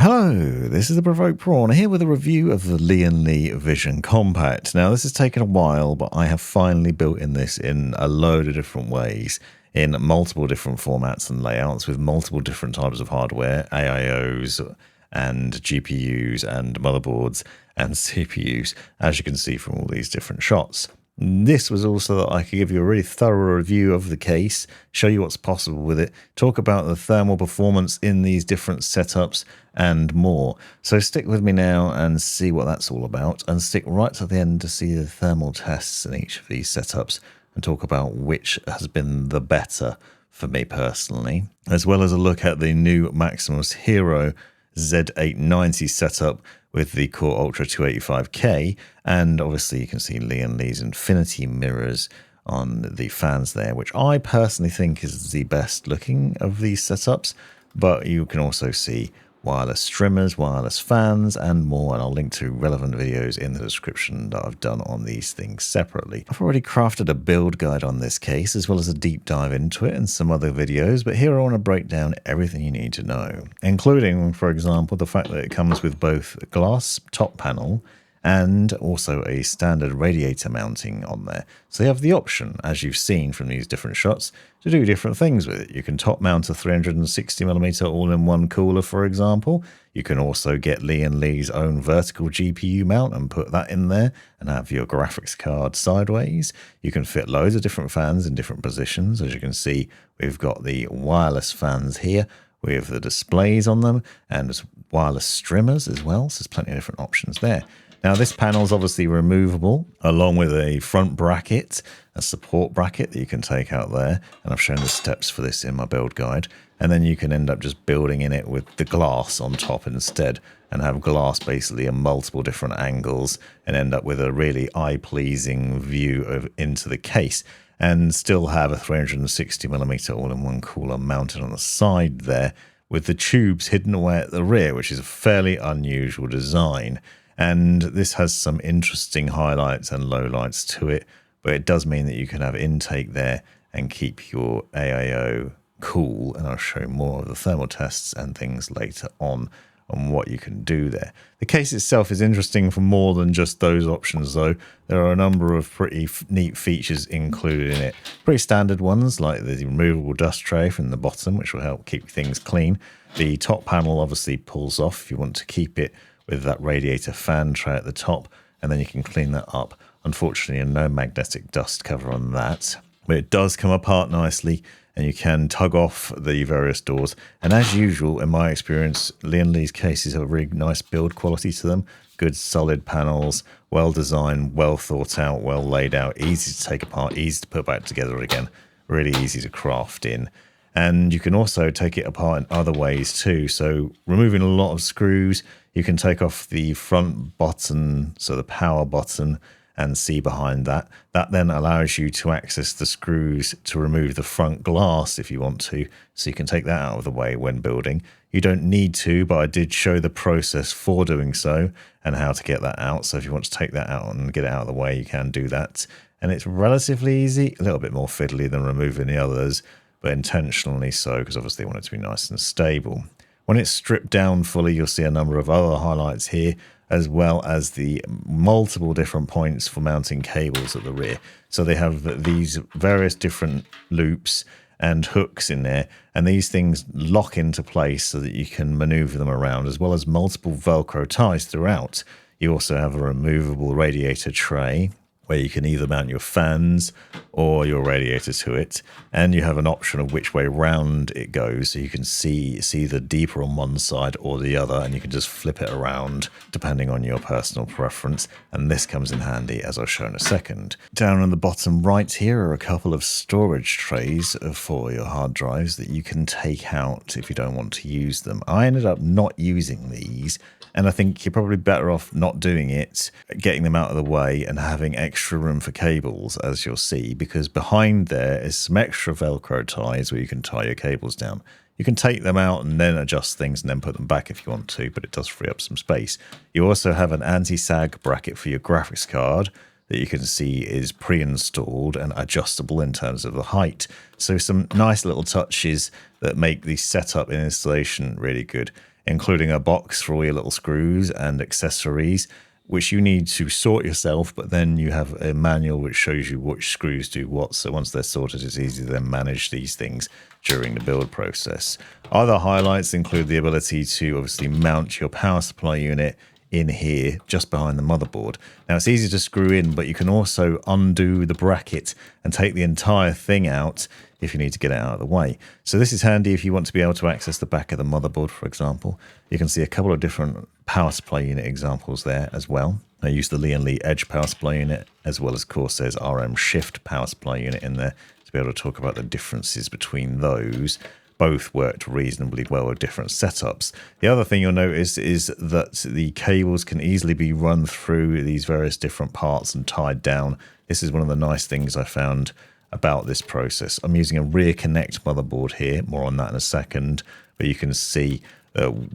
Hello, this is the Provoked Prawn here with a review of the Lian Li Vision Compact. Now this has taken a while, but I have finally built in this in a load of different ways, in multiple different formats and layouts with multiple different types of hardware, AIOs and GPUs and motherboards and CPUs, as you can see from all these different shots. This was also that I could give you a really thorough review of the case, show you what's possible with it, talk about the thermal performance in these different setups and more. So stick with me now and see what that's all about, and stick right to the end to see the thermal tests in each of these setups and talk about which has been the better for me personally, as well as a look at the new Maximus Hero Z890 setup with the Core Ultra 285K, and obviously you can see Lian Li's infinity mirrors on the fans there, which I personally think is the best looking of these setups, but you can also see wireless trimmers, wireless fans, and more, and I'll link to relevant videos in the description that I've done on these things separately. I've already crafted a build guide on this case, as well as a deep dive into it and some other videos, but here I want to break down everything you need to know, including, for example, the fact that it comes with both a glass top panel and also a standard radiator mounting on there. So you have the option, as you've seen from these different shots, to do different things with it. You can top mount a 360mm all-in-one cooler, for example. You can also get Lian Li's own vertical GPU mount and put that in there and have your graphics card sideways. You can fit loads of different fans in different positions. As you can see, we've got the wireless fans here with the displays on them and wireless streamers as well. So there's plenty of different options there. Now this panel is obviously removable, along with a front bracket, a support bracket that you can take out there, and I've shown the steps for this in my build guide, and then you can end up just building in it with the glass on top instead, and have glass basically in multiple different angles, and end up with a really eye-pleasing view into the case, and still have a 360mm all-in-one cooler mounted on the side there, with the tubes hidden away at the rear, which is a fairly unusual design. And this has some interesting highlights and lowlights to it, but it does mean that you can have intake there and keep your AIO cool, and I'll show more of the thermal tests and things later on what you can do there. The case itself is interesting for more than just those options though. There are a number of pretty neat features included in it. Pretty standard ones like the removable dust tray from the bottom, which will help keep things clean. The top panel obviously pulls off if you want to keep it with that radiator fan tray at the top, and then you can clean that up. Unfortunately, no magnetic dust cover on that, but it does come apart nicely, and you can tug off the various doors. And as usual, in my experience, Lian Li's cases have a really nice build quality to them. Good solid panels, well designed, well thought out, well laid out, easy to take apart, easy to put back together again, really easy to craft in. And you can also take it apart in other ways too. So removing a lot of screws, you can take off the front button, so the power button, and see behind that. That then allows you to access the screws to remove the front glass if you want to. So you can take that out of the way when building. You don't need to, but I did show the process for doing so and how to get that out. So if you want to take that out and get it out of the way, you can do that. And it's relatively easy, a little bit more fiddly than removing the others, but intentionally so, because obviously I want it to be nice and stable. When it's stripped down fully, you'll see a number of other highlights here, as well as the multiple different points for mounting cables at the rear. So they have these various different loops and hooks in there, and these things lock into place so that you can maneuver them around, as well as multiple Velcro ties throughout. You also have a removable radiator tray, where you can either mount your fans or your radiator to it, and you have an option of which way round it goes, so you can see the deeper on one side or the other, and you can just flip it around depending on your personal preference, and this comes in handy, as I'll show in a second. Down on the bottom right here are a couple of storage trays for your hard drives that you can take out if you don't want to use them. I ended up not using these, and I think you're probably better off not doing it, getting them out of the way and having extra room for cables, as you'll see, because behind there is some extra Velcro ties where you can tie your cables down. You can take them out and then adjust things and then put them back if you want to, but it does free up some space. You also have an anti-sag bracket for your graphics card that you can see is pre-installed and adjustable in terms of the height. So some nice little touches that make the setup and installation really good. including a box for all your little screws and accessories, which you need to sort yourself, but then you have a manual which shows you which screws do what. So once they're sorted, it's easy to then manage these things during the build process. Other highlights include the ability to obviously mount your power supply unit in here just behind the motherboard. Now it's easy to screw in, but you can also undo the bracket and take the entire thing out if you need to get it out of the way. So this is handy if you want to be able to access the back of the motherboard, for example. You can see a couple of different power supply unit examples there as well. I use the Lian Li Edge power supply unit as well as Corsair's RM Shift power supply unit in there to be able to talk about the differences between those. Both worked reasonably well with different setups. The other thing you'll notice is that the cables can easily be run through these various different parts and tied down. This is one of the nice things I found about this process. I'm using a rear connect motherboard here, more on that in a second, but you can see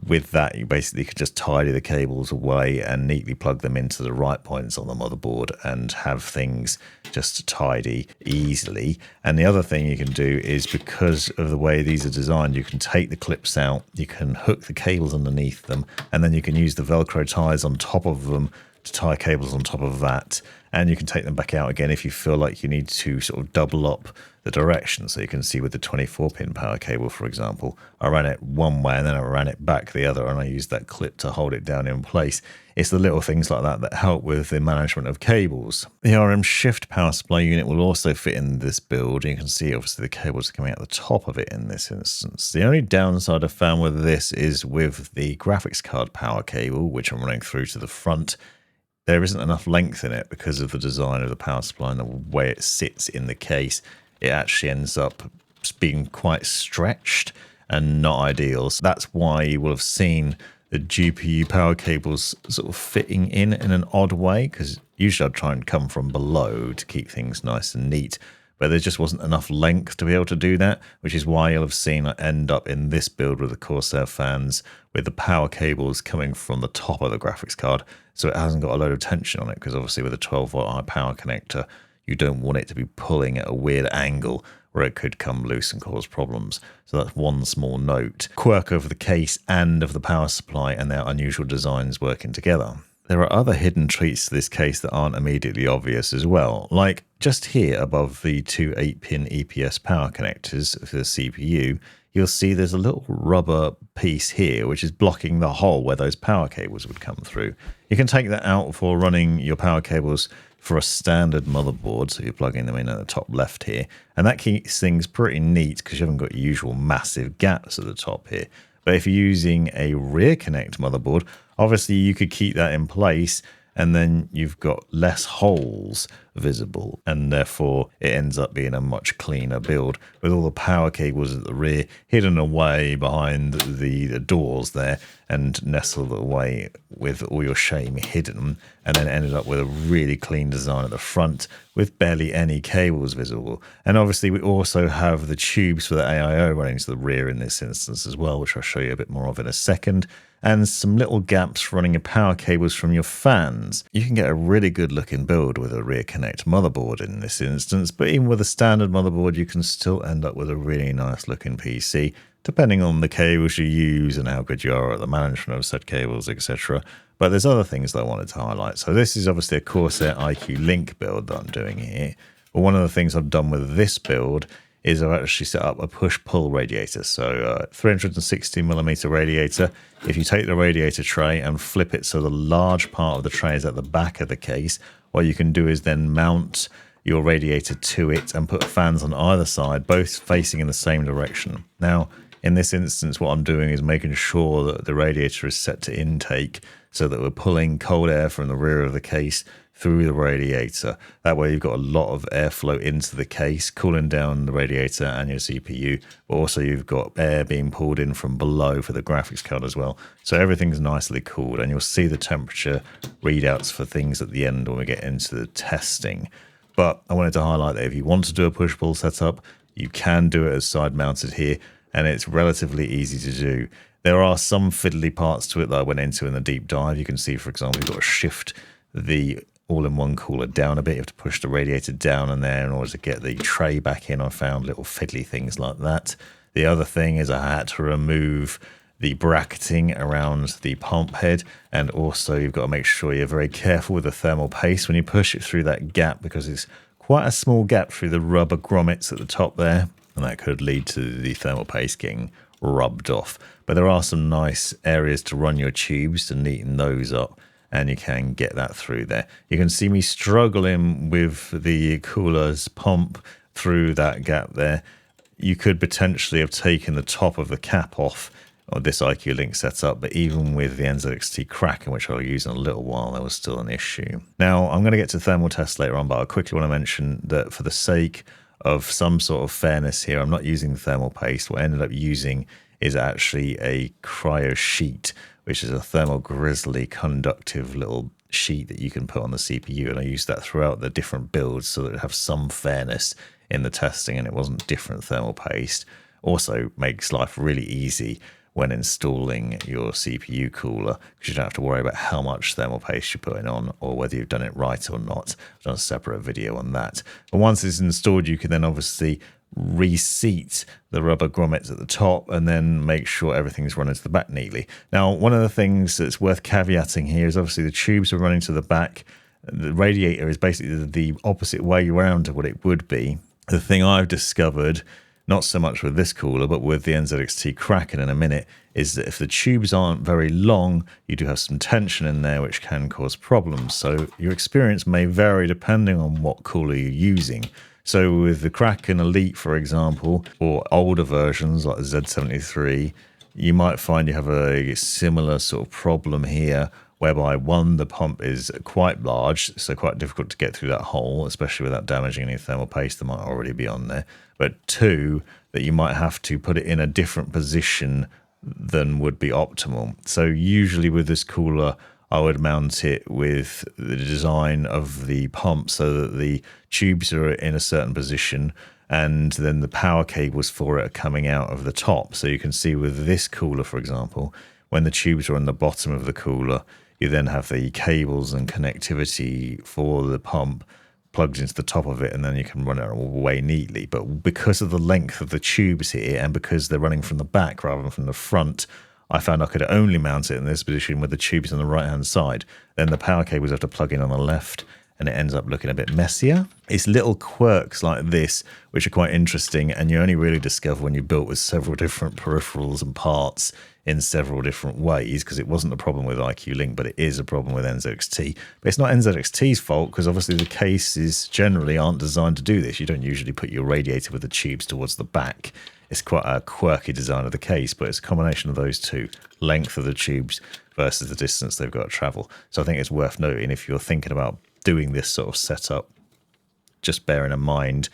with that you basically could just tidy the cables away and neatly plug them into the right points on the motherboard and have things just tidy easily. And the other thing you can do is, because of the way these are designed, you can take the clips out, you can hook the cables underneath them, and then you can use the Velcro ties on top of them to tie cables on top of that, and you can take them back out again if you feel like you need to sort of double up the direction. So you can see with the 24-pin power cable, for example, I ran it one way and then I ran it back the other, and I used that clip to hold it down in place. It's the little things like that that help with the management of cables. The RM Shift power supply unit will also fit in this build. You can see obviously the cables are coming out the top of it in this instance. The only downside I found with this is with the graphics card power cable, which I'm running through to the front. There isn't enough length in it because of the design of the power supply and the way it sits in the case. It actually ends up being quite stretched and not ideal. So that's why you will have seen the GPU power cables sort of fitting in an odd way, because usually I'd try and come from below to keep things nice and neat. But there just wasn't enough length to be able to do that, which is why you'll have seen I end up in this build with the Corsair fans with the power cables coming from the top of the graphics card, so it hasn't got a load of tension on it, because obviously with a 12-volt high power connector, you don't want it to be pulling at a weird angle where it could come loose and cause problems. So that's one small note. Quirk of the case and of the power supply and their unusual designs working together. There are other hidden treats to this case that aren't immediately obvious as well, like just here above the two 8-pin EPS power connectors for the CPU, you'll see there's a little rubber piece here which is blocking the hole where those power cables would come through. You can take that out for running your power cables for a standard motherboard, so you're plugging them in at the top left here, and that keeps things pretty neat because you haven't got your usual massive gaps at the top here. But if you're using a rear connect motherboard, obviously you could keep that in place and then you've got less holes visible, and therefore it ends up being a much cleaner build with all the power cables at the rear hidden away behind the doors there and nestled away with all your shame hidden, and then ended up with a really clean design at the front with barely any cables visible. And obviously we also have the tubes for the AIO running to the rear in this instance as well, which I'll show you a bit more of in a second, and some little gaps running your power cables from your fans. You can get a really good looking build with a rear connect motherboard in this instance, but even with a standard motherboard you can still end up with a really nice looking PC, depending on the cables you use and how good you are at the management of said cables, etc. But there's other things that I wanted to highlight. So this is obviously a Corsair iCue Link build that I'm doing here. But one of the things I've done with this build is I've actually set up a push-pull radiator. So 360mm radiator. If you take the radiator tray and flip it so the large part of the tray is at the back of the case, what you can do is then mount your radiator to it and put fans on either side, both facing in the same direction. Now, in this instance, what I'm doing is making sure that the radiator is set to intake so that we're pulling cold air from the rear of the case through the radiator. That way you've got a lot of airflow into the case, cooling down the radiator and your CPU, but also you've got air being pulled in from below for the graphics card as well. So everything's nicely cooled, and you'll see the temperature readouts for things at the end when we get into the testing. But I wanted to highlight that if you want to do a push-pull setup, you can do it as side mounted here, and it's relatively easy to do. There are some fiddly parts to it that I went into in the deep dive. You can see, for example, you've got to shift the all-in-one cooler down a bit. You have to push the radiator down in there in order to get the tray back in. I found little fiddly things like that. The other thing is I had to remove the bracketing around the pump head, and also you've got to make sure you're very careful with the thermal paste when you push it through that gap, because it's quite a small gap through the rubber grommets at the top there, and that could lead to the thermal paste getting rubbed off. But there are some nice areas to run your tubes to neaten those up, and you can get that through there. You can see me struggling with the cooler's pump through that gap there. You could potentially have taken the top of the cap off of this iCue Link setup, but even with the NZXT Kraken, which I'll use in a little while, there was still an issue. Now, I'm going to get to thermal tests later on, but I quickly want to mention that for the sake of some sort of fairness here, I'm not using the thermal paste. What I ended up using is actually a cryo sheet, which is a thermal grizzly conductive little sheet that you can put on the CPU, and I used that throughout the different builds so that it have some fairness in the testing and it wasn't different thermal paste. Also makes life really easy when installing your CPU cooler, because you don't have to worry about how much thermal paste you're putting on or whether you've done it right or not. I've done a separate video on that. But once it's installed, you can then obviously reseat the rubber grommets at the top and then make sure everything's running to the back neatly. Now, one of the things that's worth caveating here is obviously the tubes are running to the back. The radiator is basically the opposite way around to what it would be. The thing I've discovered, not so much with this cooler, but with the NZXT Kraken in a minute, is that if the tubes aren't very long, you do have some tension in there, which can cause problems. So your experience may vary depending on what cooler you're using. So with the Kraken Elite, for example, or older versions like the Z73, you might find you have a similar sort of problem here, whereby one, the pump is quite large, so quite difficult to get through that hole, especially without damaging any thermal paste that might already be on there. But two, that you might have to put it in a different position than would be optimal. So usually with this cooler, I would mount it with the design of the pump so that the tubes are in a certain position, and then the power cables for it are coming out of the top. So you can see with this cooler, for example, when the tubes are on the bottom of the cooler, you then have the cables and connectivity for the pump plugged into the top of it, and then you can run it away neatly. But because of the length of the tubes here, and because they're running from the back rather than from the front, I found I could only mount it in this position with the tubes on the right hand side. Then the power cables have to plug in on the left, and it ends up looking a bit messier. It's little quirks like this which are quite interesting, and you only really discover when you built with several different peripherals and parts in several different ways, because it wasn't a problem with iCue Link, but it is a problem with NZXT. But it's not NZXT's fault, because obviously the cases generally aren't designed to do this. You don't usually put your radiator with the tubes towards the back. It's quite a quirky design of the case, but it's a combination of those two, length of the tubes versus the distance they've got to travel. So I think it's worth noting, if you're thinking about doing this sort of setup, just bearing in mind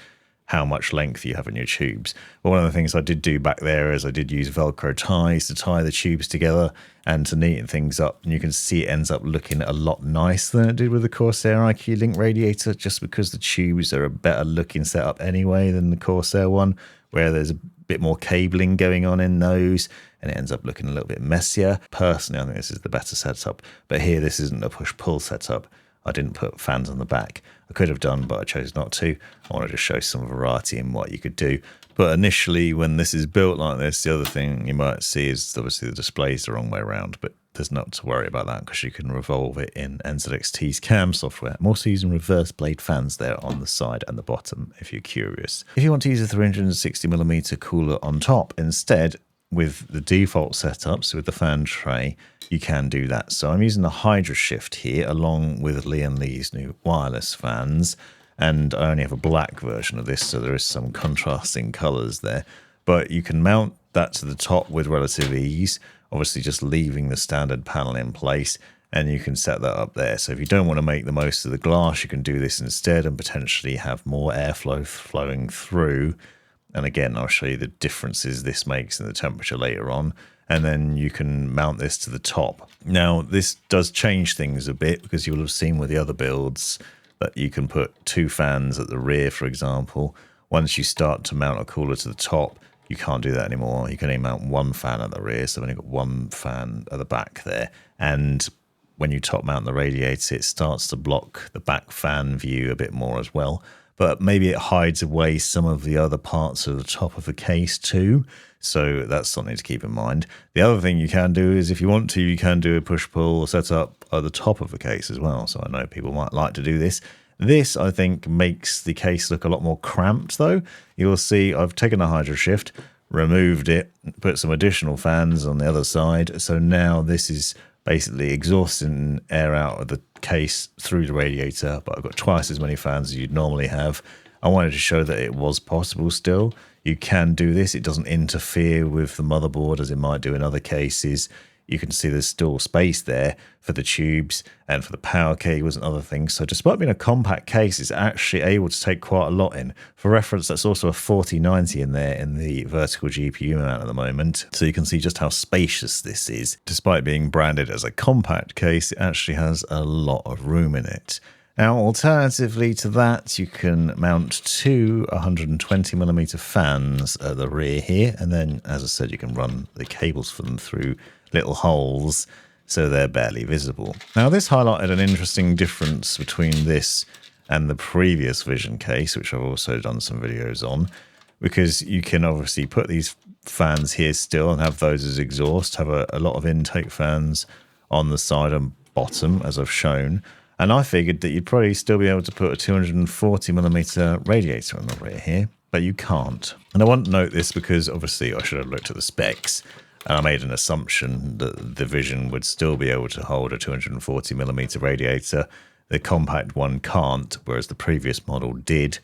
how much length you have in your tubes. But one of the things I did do back there is I did use Velcro ties to tie the tubes together and to neaten things up. And you can see it ends up looking a lot nicer than it did with the Corsair iCue Link radiator, just because the tubes are a better looking setup anyway than the Corsair one, where there's a bit more cabling going on in those, and it ends up looking a little bit messier. Personally, I think this is the better setup, but here this isn't a push-pull setup. I didn't put fans on the back. I could have done, but I chose not to. I wanted to show some variety in what you could do. But initially, when this is built like this, the other thing you might see is obviously the display's the wrong way around, but there's not to worry about that because you can revolve it in NZXT's CAM software. I'm also using reverse blade fans there on the side and the bottom if you're curious. If you want to use a 360mm cooler on top instead, with the default setups with the fan tray, you can do that. So I'm using the Hydroshift here along with Lian Li's new wireless fans, and I only have a black version of this, so there is some contrasting colors there. But you can mount that to the top with relative ease, obviously just leaving the standard panel in place, and you can set that up there. So if you don't want to make the most of the glass, you can do this instead and potentially have more airflow flowing through. And again, I'll show you the differences this makes in the temperature later on. And then you can mount this to the top. Now, this does change things a bit, because you'll have seen with the other builds that you can put two fans at the rear, for example. Once you start to mount a cooler to the top, you can't do that anymore. You can only mount one fan at the rear, so I've only got one fan at the back there. And when you top mount the radiator, it starts to block the back fan view a bit more as well. but maybe it hides away some of the other parts of the top of the case too. So that's something to keep in mind. The other thing you can do is if you want to, you can do a push-pull setup at the top of the case as well. So I know people might like to do this. This, I think, makes the case look a lot more cramped though. You'll see I've taken a Hydroshift, removed it, put some additional fans on the other side. So now this is basically exhausting air out of the case through the radiator, but I've got twice as many fans as you'd normally have. I wanted to show that it was possible still. You can do this. It doesn't interfere with the motherboard as it might do in other cases. You can see there's still space there for the tubes and for the power cables and other things. So despite being a compact case, it's actually able to take quite a lot in. For reference, that's also a 4090 in there in the vertical GPU mount at the moment. So you can see just how spacious this is. Despite being branded as a compact case, it actually has a lot of room in it. Now, alternatively to that, you can mount two 120mm fans at the rear here. And then, as I said, you can run the cables for them through little holes so they're barely visible. Now, this highlighted an interesting difference between this and the previous Vision case, which I've also done some videos on, because you can obviously put these fans here still and have those as exhaust, have a lot of intake fans on the side and bottom, as I've shown. And I figured that you'd probably still be able to put a 240mm radiator on the rear here, but you can't. And I want to note this because obviously I should have looked at the specs, and I made an assumption that the Vision would still be able to hold a 240mm radiator. The compact one can't, whereas the previous model did.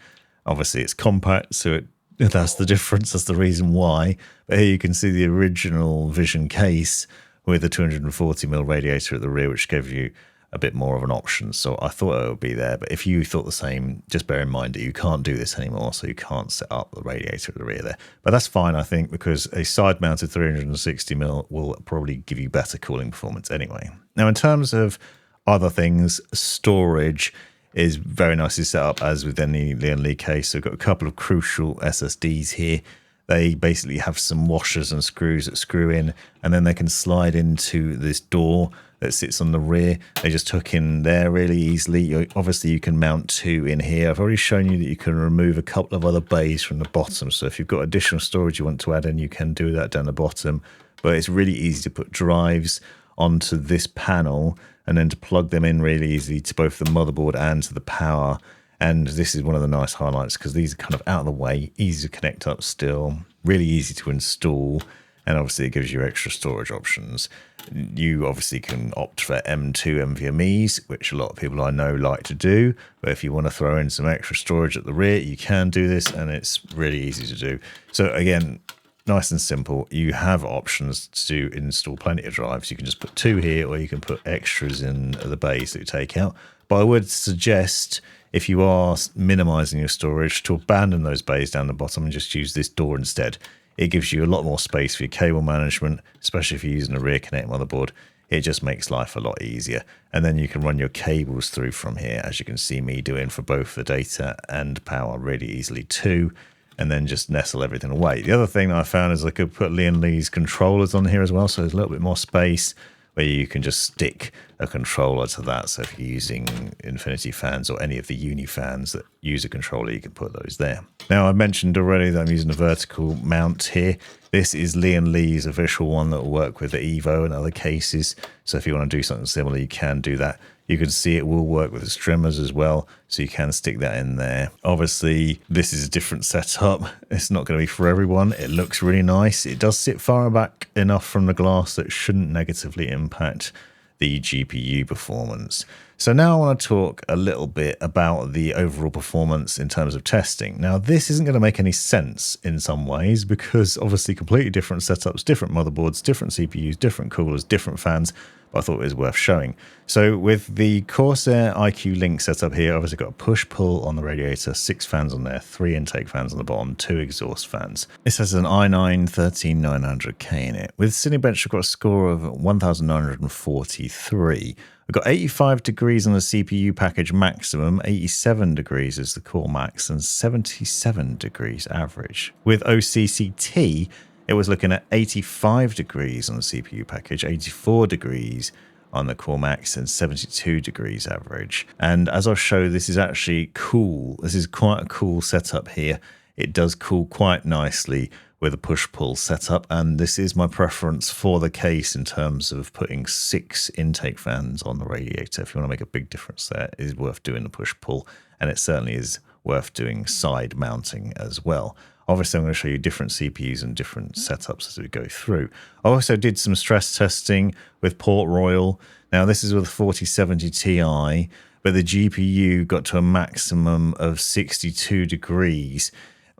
Obviously it's compact, so that's the difference, that's the reason why. But here you can see the original Vision case with a 240mm radiator at the rear, which gave you a bit more of an option. So I thought it would be there, but if you thought the same, just bear in mind that you can't do this anymore, so you can't set up the radiator at the rear there. But that's fine, I think, because a side-mounted 360mm will probably give you better cooling performance anyway. Now, in terms of other things, storage is very nicely set up, as with any Lian Li case. So we've got a couple of crucial SSDs here. They basically have some washers and screws that screw in, and then they can slide into this door that sits on the rear. They just hook in there really easily. Obviously, you can mount two in here. I've already shown you that you can remove a couple of other bays from the bottom. So if you've got additional storage you want to add in, you can do that down the bottom. But it's really easy to put drives onto this panel and then to plug them in really easily to both the motherboard and to the power. And this is one of the nice highlights because these are kind of out of the way, easy to connect up still, really easy to install. And obviously it gives you extra storage options. You obviously can opt for M2 NVMe's, which a lot of people I know like to do. But if you want to throw in some extra storage at the rear, you can do this, and it's really easy to do. So again, nice and simple. You have options to install plenty of drives. You can just put two here, or you can put extras in the bays that you take out. But I would suggest, if you are minimizing your storage, to abandon those bays down the bottom and just use this door instead. It gives you a lot more space for your cable management, especially if you're using a rear connect motherboard. It just makes life a lot easier. And then you can run your cables through from here, as you can see me doing for both the data and power really easily too, and then just nestle everything away. The other thing that I found is I could put Lian Li's controllers on here as well, so there's a little bit more space where you can just stick a controller to that. So if you're using Infinity fans or any of the Uni fans that use a controller, you can put those there. Now, I mentioned already that I'm using a vertical mount here. This is Lian Li's official one that will work with the Evo and other cases. So if you want to do something similar, you can do that. You can see it will work with the streamers as well, so you can stick that in there. Obviously, this is a different setup. It's not going to be for everyone. It looks really nice. It does sit far back enough from the glass that it shouldn't negatively impact the GPU performance. So now I want to talk a little bit about the overall performance in terms of testing. Now, this isn't going to make any sense in some ways because obviously completely different setups, different motherboards, different CPUs, different coolers, different fans, but I thought it was worth showing. So with the Corsair iCue Link setup here, obviously got a push-pull on the radiator, 6 fans on there, 3 intake fans on the bottom, 2 exhaust fans. This has an i9 13900K in it. With Cinebench, I've got a score of 1943. I've got 85 degrees on the CPU package maximum, 87 degrees is the core max, and 77 degrees average. With OCCT, it was looking at 85 degrees on the CPU package, 84 degrees on the core max and 72 degrees average. And as I'll show, this is actually cool. This is quite a cool setup here. It does cool quite nicely with a push-pull setup, and this is my preference for the case in terms of putting 6 intake fans on the radiator. If you want to make a big difference there, it is worth doing the push-pull, and it certainly is worth doing side mounting as well. Obviously, I'm going to show you different CPUs and different setups as we go through. I also did some stress testing with Port Royal. Now, this is with 4070 Ti, but the GPU got to a maximum of 62 degrees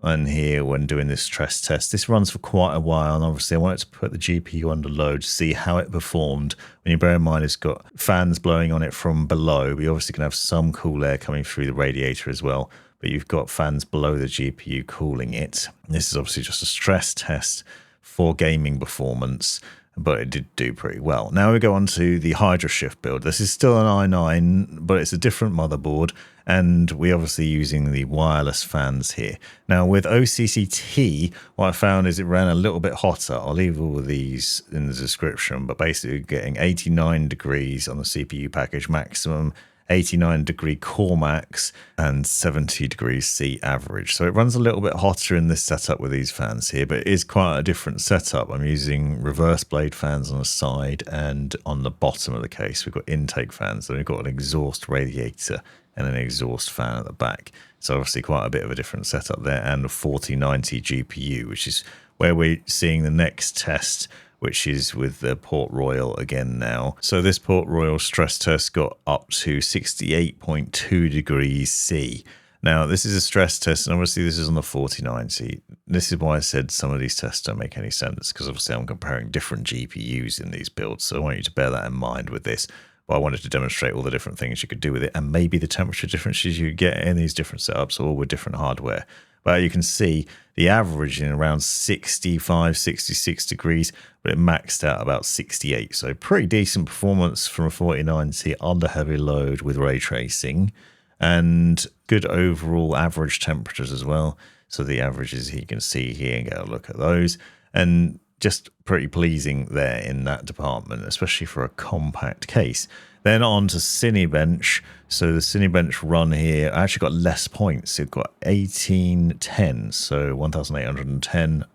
on here when doing this stress test. This runs for quite a while, and obviously I wanted to put the GPU under load to see how it performed. When you bear in mind it's got fans blowing on it from below, but you obviously can have some cool air coming through the radiator as well, but you've got fans below the GPU cooling it. This is obviously just a stress test for gaming performance, but it did do pretty well. Now we go on to the Hydroshift build. This is still an i9, but it's a different motherboard, and we're obviously using the wireless fans here. Now with OCCT, what I found is it ran a little bit hotter. I'll leave all of these in the description, but basically getting 89 degrees on the CPU package maximum, 89 degree core max, and 70 degrees C average. So it runs a little bit hotter in this setup with these fans here, but it is quite a different setup. I'm using reverse blade fans on the side, and on the bottom of the case we've got intake fans, and we've got an exhaust radiator and an exhaust fan at the back. So obviously quite a bit of a different setup there, and a 4090 GPU, which is where we're seeing the next test, which is with the Port Royal again now. So this Port Royal stress test got up to 68.2 degrees C. Now this is a stress test, and obviously this is on the 4090. This is why I said some of these tests don't make any sense, because obviously I'm comparing different GPUs in these builds. So I want you to bear that in mind with this. But I wanted to demonstrate all the different things you could do with it, and maybe the temperature differences you get in these different setups, or with different hardware. But you can see the average in around 65, 66 degrees, but it maxed out about 68. So pretty decent performance from a 4090 under heavy load with ray tracing, and good overall average temperatures as well. So the averages you can see here, and get a look at those, and just pretty pleasing there in that department, especially for a compact case. Then on to Cinebench. So the Cinebench run here, I actually got less points. It got 1810, so 1810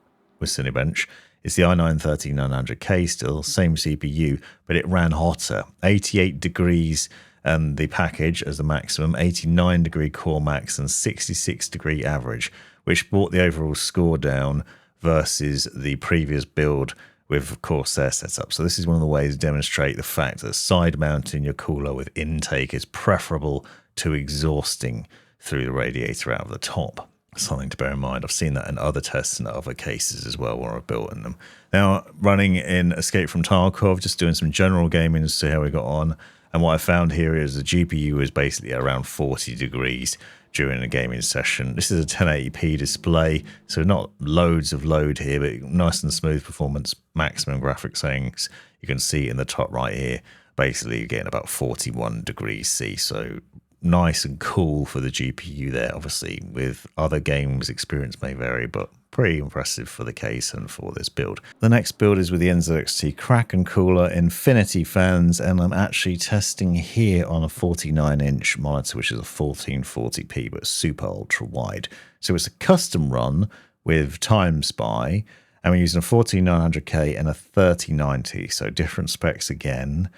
with Cinebench. It's the i9-13900K still, same CPU, but it ran hotter. 88 degrees and the package as the maximum, 89 degree core max, and 66 degree average, which brought the overall score down versus the previous build with Corsair setup. So this is one of the ways to demonstrate the fact that side mounting your cooler with intake is preferable to exhausting through the radiator out of the top. Something to bear in mind. I've seen that in other tests and other cases as well where I've built in them. Now running in Escape from Tarkov, just doing some general gaming to see how we got on. And what I found here is the GPU is basically around 40 degrees during a gaming session. This is a 1080p display, so not loads of load here, but nice and smooth performance, maximum graphic settings. You can see in the top right here, basically you're getting about 41 degrees C, so nice and cool for the GPU there. Obviously with other games experience may vary, but pretty impressive for the case and for this build. The next build is with the NZXT Kraken cooler, infinity fans, and I'm actually testing here on a 49-inch monitor, which is a 1440p, but super ultra wide. So it's a custom run with Time Spy, and we're using a 14900K and a 3090, so different specs again,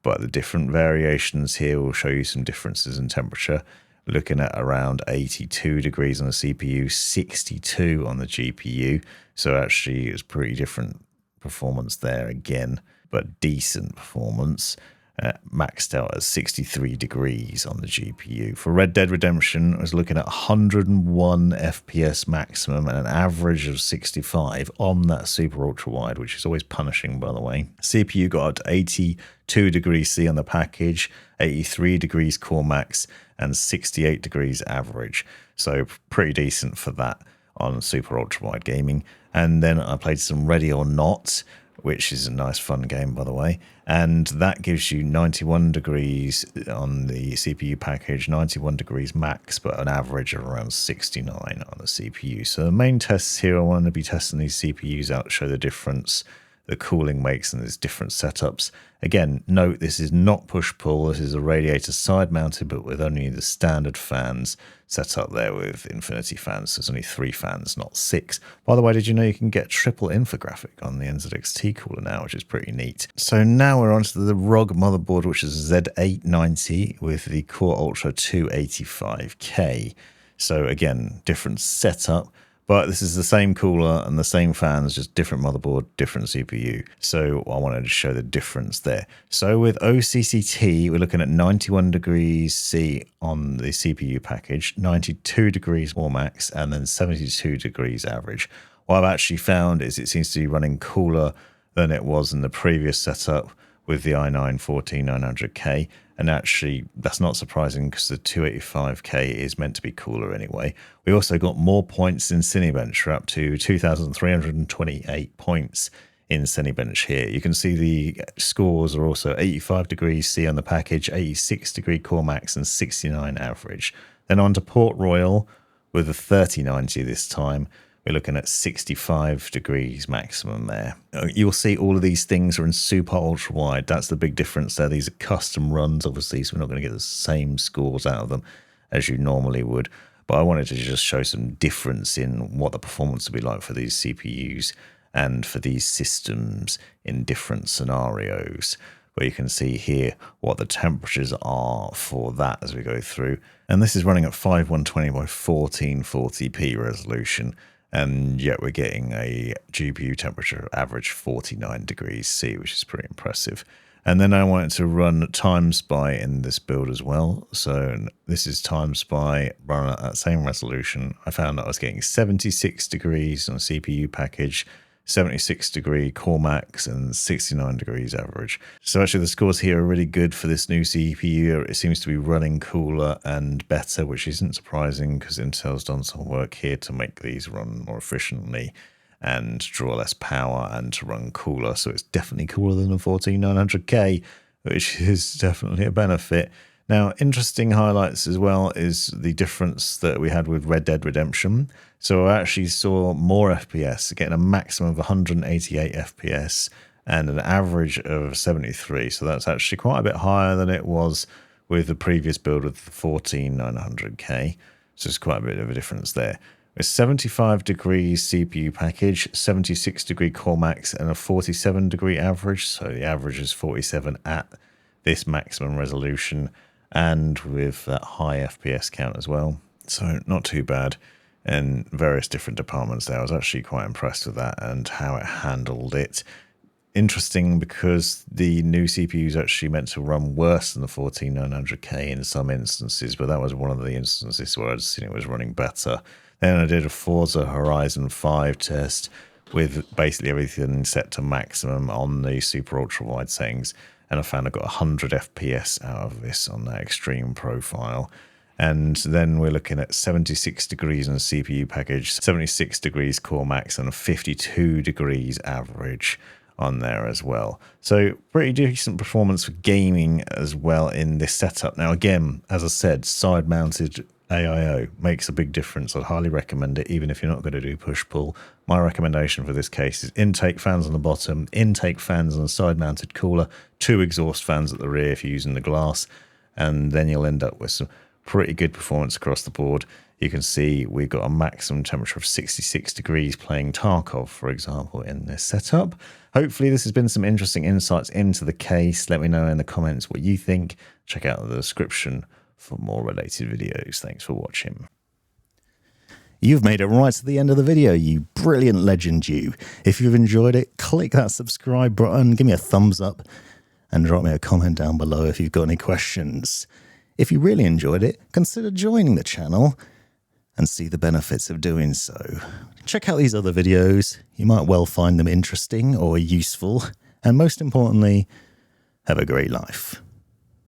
but the different variations here will show you some differences in temperature. Looking at around 82 degrees on the CPU, 62 on the GPU. So actually it's pretty different performance there again, but decent performance. Maxed out at 63 degrees on the GPU. For Red Dead Redemption, I was looking at 101 FPS maximum and an average of 65 on that super ultra wide, which is always punishing, by the way. CPU got up to 82 degrees C on the package, 83 degrees core max, and 68 degrees average. So pretty decent for that on super ultra wide gaming. And then I played some Ready or Not, which is a nice fun game, by the way, and that gives you 91 degrees on the CPU package, 91 degrees max, but an average of around 69 on the CPU. So the main tests here, I want to be testing these CPUs out to show the difference the cooling makes and there's different setups. Again, note this is not push-pull. This is a radiator side-mounted, but with only the standard fans set up there with infinity fans. So there's only 3 fans, not 6. By the way, did you know you can get triple infographic on the NZXT cooler now, which is pretty neat. So now we're onto the ROG motherboard, which is Z890 with the Core Ultra 285K. So again, different setup. But this is the same cooler and the same fans, just different motherboard, different CPU. So I wanted to show the difference there. So with OCCT, we're looking at 91 degrees C on the CPU package, 92 degrees War Max, and then 72 degrees average. What I've actually found is it seems to be running cooler than it was in the previous setup with the i9-14900K. And actually, that's not surprising because the 285K is meant to be cooler anyway. We also got more points in Cinebench. We're up to 2,328 points in Cinebench here. You can see the scores are also 85 degrees C on the package, 86 degree Core Max, and 69 average. Then on to Port Royal with a 3090 this time. We're looking at 65 degrees maximum there. You'll see all of these things are in super ultra wide. That's the big difference there. These are custom runs, obviously, so we're not going to get the same scores out of them as you normally would. But I wanted to just show some difference in what the performance will be like for these CPUs and for these systems in different scenarios. Where you can see here what the temperatures are for that as we go through. And this is running at 5120 by 1440p resolution. And yet we're getting a GPU temperature average 49 degrees C, which is pretty impressive. And then I wanted to run Time Spy in this build as well. So this is Time Spy run at that same resolution. I found that I was getting 76 degrees on a CPU package, 76 degree Core Max, and 69 degrees average. So actually the scores here are really good for this new CPU. It seems to be running cooler and better, which isn't surprising because Intel's done some work here to make these run more efficiently and draw less power and to run cooler. So it's definitely cooler than a 14900K, which is definitely a benefit. Now, interesting highlights as well is the difference that we had with Red Dead Redemption. So I actually saw more FPS, getting a maximum of 188 FPS and an average of 73. So that's actually quite a bit higher than it was with the previous build with the 14900K. So it's quite a bit of a difference there. With 75 degrees CPU package, 76 degree Core Max, and a 47 degree average. So the average is 47 at this maximum resolution, and with that high FPS count as well. So not too bad. In various different departments there. I was actually quite impressed with that and how it handled it. Interesting because the new CPU is actually meant to run worse than the 14900K in some instances, but that was one of the instances where I'd seen it was running better. Then I did a Forza Horizon 5 test with basically everything set to maximum on the super ultra wide settings, and I found I got 100 FPS out of this on that extreme profile. And then we're looking at 76 degrees on the CPU package, 76 degrees Core Max, and a 52 degrees average on there as well. So pretty decent performance for gaming as well in this setup. Now, again, as I said, side-mounted AIO makes a big difference. I'd highly recommend it, even if you're not going to do push-pull. My recommendation for this case is intake fans on the bottom, intake fans on the side-mounted cooler, 2 exhaust fans at the rear if you're using the glass, and then you'll end up with some pretty good performance across the board. You can see we've got a maximum temperature of 66 degrees playing Tarkov, for example, in this setup. Hopefully this has been some interesting insights into the case. Let me know in the comments what you think. Check out the description for more related videos. Thanks for watching. You've made it right to the end of the video, you brilliant legend you. If you've enjoyed it, click that subscribe button, give me a thumbs up, and drop me a comment down below if you've got any questions. If you really enjoyed it, consider joining the channel and see the benefits of doing so. Check out these other videos. You might well find them interesting or useful. And most importantly, have a great life.